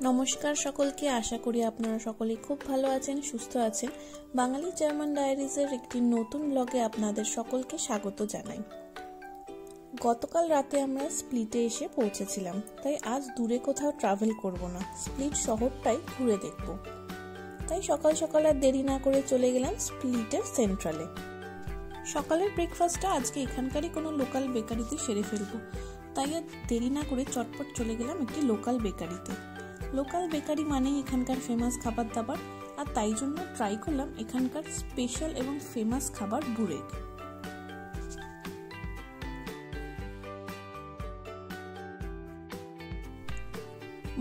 নমস্কার সকলকে, আশা করি আপনারা সকলেই খুব ভালো আছেন, সুস্থ আছেন। বাঙালি জার্মান ডায়েরিজের একটি নতুন ব্লগে আপনাদের সকলকে স্বাগত জানাই। গতকাল রাতে আমরা স্প্লিটে এসে পৌঁছেছিলাম, তাই আজ দূরে কোথাও ট্রাভেল করব না, স্প্লিট শহরটাই ঘুরে দেখব। তাই সকাল সকাল আর দেরি না করে চলে গেলাম স্প্লিটের সেন্ট্রালে। সকালের ব্রেকফাস্টটা আজকে এখানকারই কোনো লোকাল বেকারিতে সেরে ফেলবো, তাই আর দেরি না করে চটপট চলে গেলাম একটি লোকাল বেকারিতে। লোকাল বেকারি মানেই এখানকার ফেমাস খাবার দাবার, আর তাই জন্য ট্রাই করলাম এখানকার স্পেশাল এবং ফেমাস খাবার বুরেক।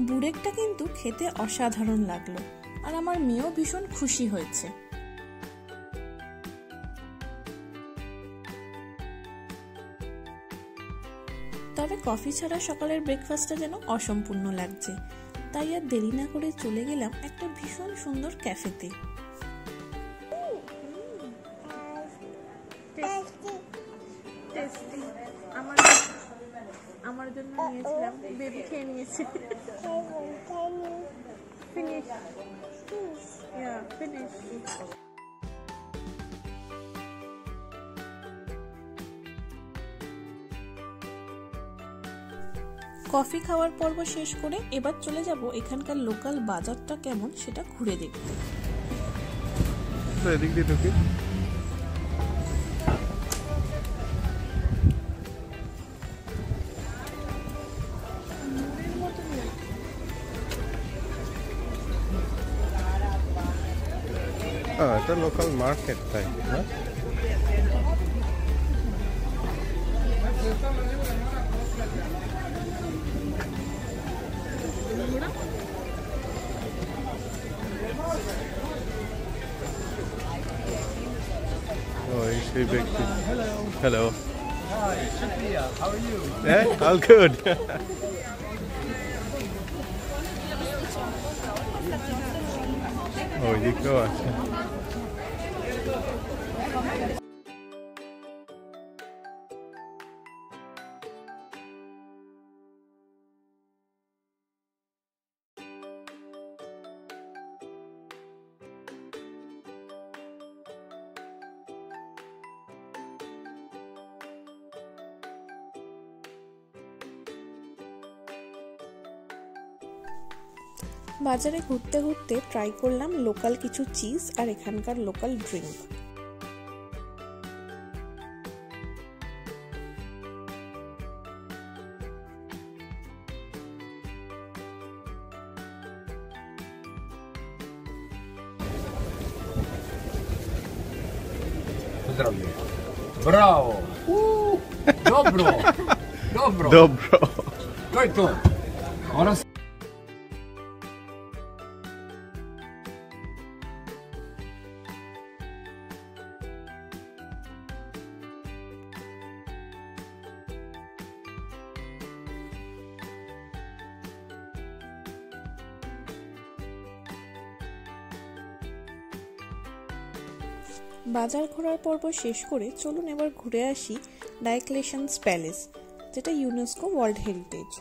বুরেকটা কিন্তু খেতে অসাধারণ লাগলো, আর আমার মেয়েও ভীষণ খুশি হয়েছে। তবে কফি ছাড়া সকালের ব্রেকফাস্টটা যেন অসম্পূর্ণ লাগছে, তাই আর দেরি না করে চলে গেলাম একটা ভীষণ সুন্দর ক্যাফেতে। আমার জন্য নিয়েছিলাম, বেবি খেয়ে নিয়েছে। কফি খাওয়ার পর্ব শেষ করে এবার চলে যাব এখানকার লোকাল বাজারটা কেমন সেটা ঘুরে দেখতে। এটা লোকাল মার্কেট তাই না? Hello. Hi, Shukriya. How are you? Yeah, all good. Oh, you go. বাজারে ঘুরতে ঘুরতে ট্রাই করলাম লোকাল কিছু চিজ আর এখানকার local drink. Bravo! Dobro! Dobro! Dobro. To je to. Ona বাজার ঘোরার পর্ব শেষ করে চলুন এবার ঘুরে আসি ডায়োক্লেশিয়ানস প্যালেস, যেটা ইউনেস্কো ওয়ার্ল্ড হেরিটেজ।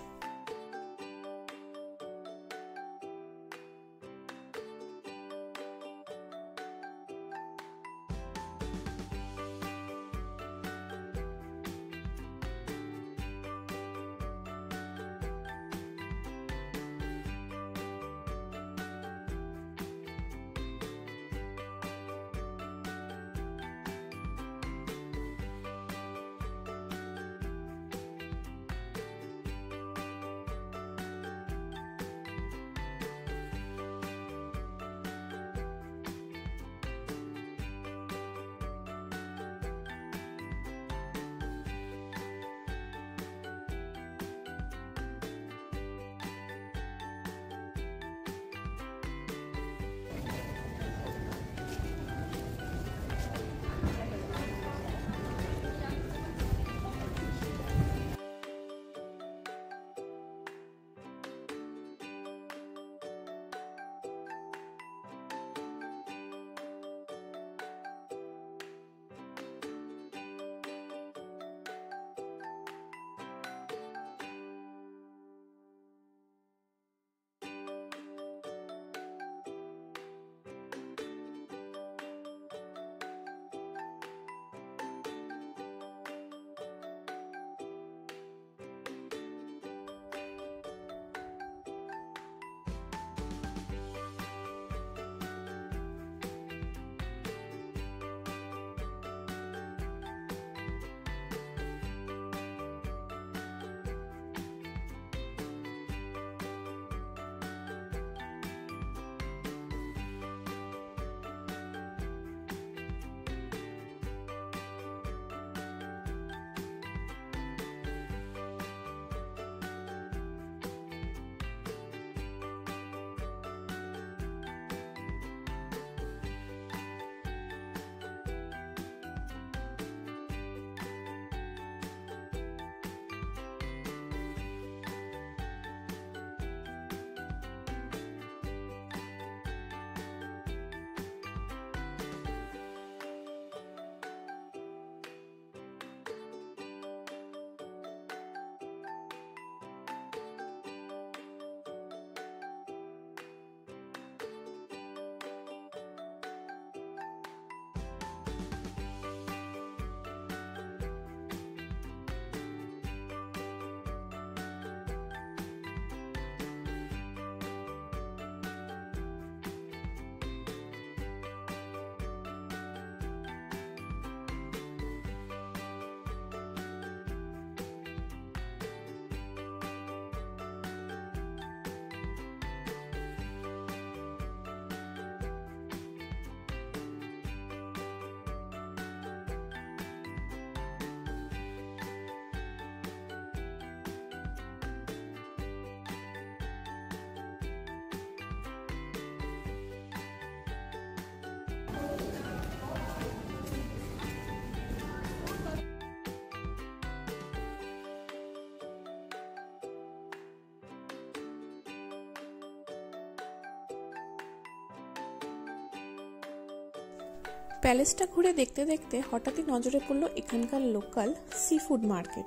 প্যালেসটা ঘুরে দেখতে দেখতে হঠাৎই নজরে পড়লো এখানকার লোকাল সি ফুড মার্কেট।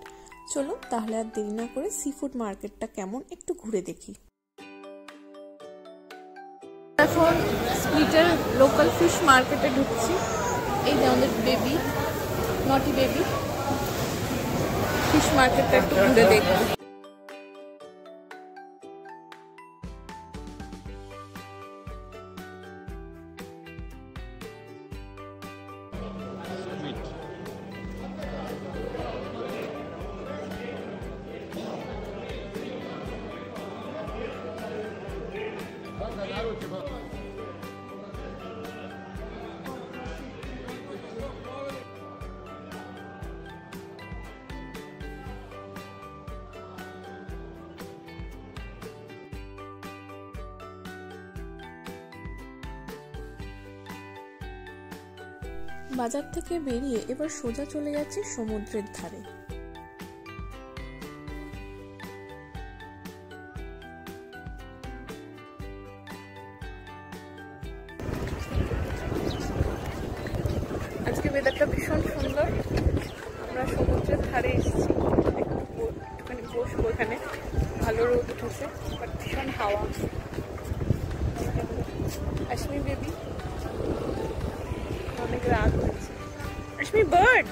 চলো তাহলে আর দেরি না করে সি ফুড মার্কেটটা কেমন একটু ঘুরে দেখি। এখন স্প্লিটের লোকাল ফিশ মার্কেটে ঢুকছি। এই যে আমাদের বেবি, নটি বেবি। ফিশ মার্কেটটা একটু ঘুরে দেখবো। বাজার থেকে বেরিয়ে এবার সোজা চলে যাচ্ছি সমুদ্রের ধারে। আজকে ওয়েদারটা ভীষণ সুন্দর। আমরা সমুদ্রের ধারে এসেছি, একটুখানি বসবো এখানে। ভালো রোদ উঠেছে, বাট ভীষণ হাওয়া। আশমি বেবি অনেক রাত হয়েছে। আশমি বার্ড।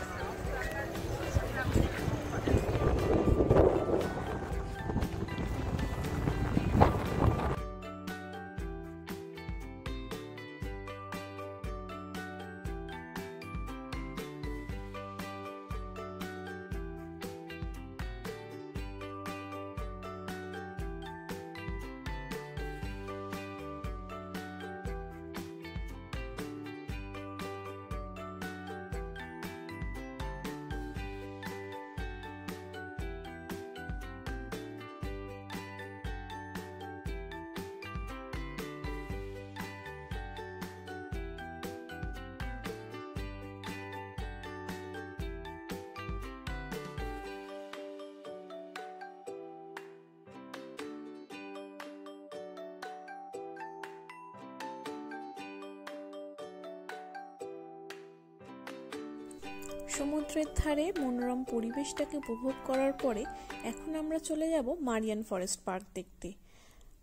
সমুদ্রের ধারে মনোরম পরিবেশটাকে উপভোগ করার পরে এখন আমরা চলে যাব মারিয়ান ফরেস্ট পার্ক দেখতে।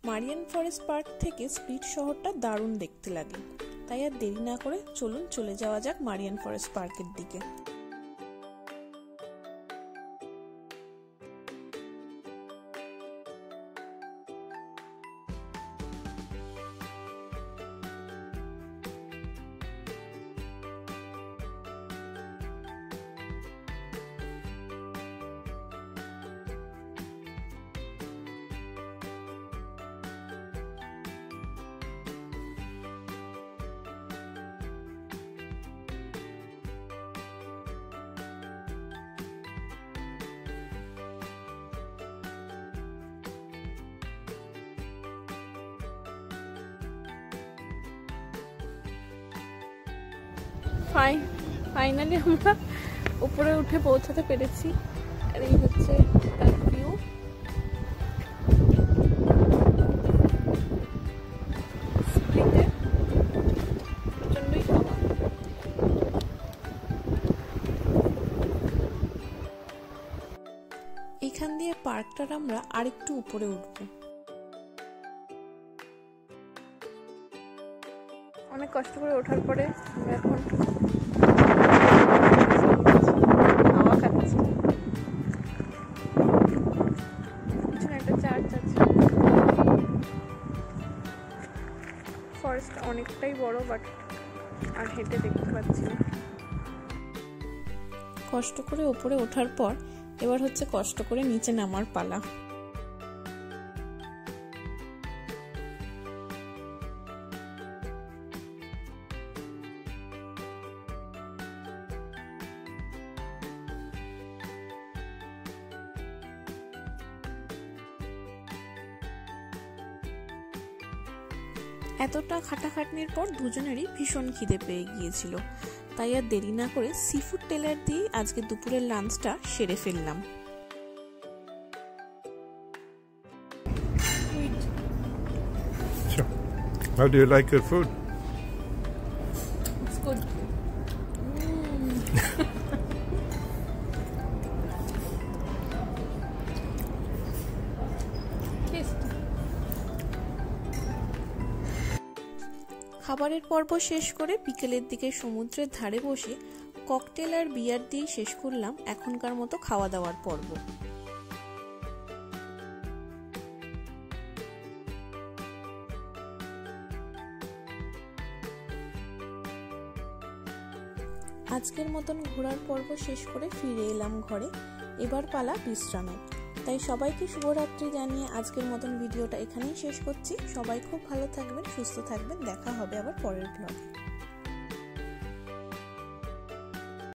মারিয়ান ফরেস্ট পার্ক থেকে স্প্লিট শহরটা দারুণ দেখতে লাগে। তাই আর দেরি না করে চলুন চলে যাওয়া যাক মারিয়ান ফরেস্ট পার্কের দিকে। ফাইনালি আমরা উপরে উঠে পৌঁছাতে পেরেছি। আর এই হচ্ছে তার ভিউ। স্প্লিটে প্রচন্ডই হাওয়া। এখান দিয়ে পার্কটার আমরা আরেকটু উপরে উঠবো। অনেক কষ্ট করে ওঠার পরে আমরা এখন হাওয়া খাচ্ছি। পিছনে একটা চার্চ আছে। ফরেস্টটা অনেকটাই বড়, বাট আর হেঁটে দেখতে পাচ্ছি না। কষ্ট করে উপরে ওঠার পর এবার হচ্ছে কষ্ট করে নিচে নামার পালা। এতটা খাটাখাটনির পর দুজনেরই ভীষণ খিদে পেয়ে গিয়েছিল, তাই আর দেরি না করে সিফুড টেলার দিয়ে আজকে দুপুরের লাঞ্চটা সেরে ফেললাম। How do you like your food? It's good. খাবারের পর্ব শেষ করে বিকেলের দিকে সমুদ্রের ধারে বসে ককটেল আর বিয়ার দিয়ে শেষ করলাম এখনকার মতো খাওয়া দাওয়ার পর্ব। আজকের মতন ঘোরার পর্ব শেষ করে ফিরে এলাম ঘরে। এবার পালা বিশ্রামের, তাই সবাইকে শুভরাত্রি জানিয়ে আজকের মতন ভিডিওটা এখানেই শেষ করছি। সবাই খুব ভালো থাকবেন, সুস্থ থাকবেন, দেখা হবে আবার পরের ব্লগে।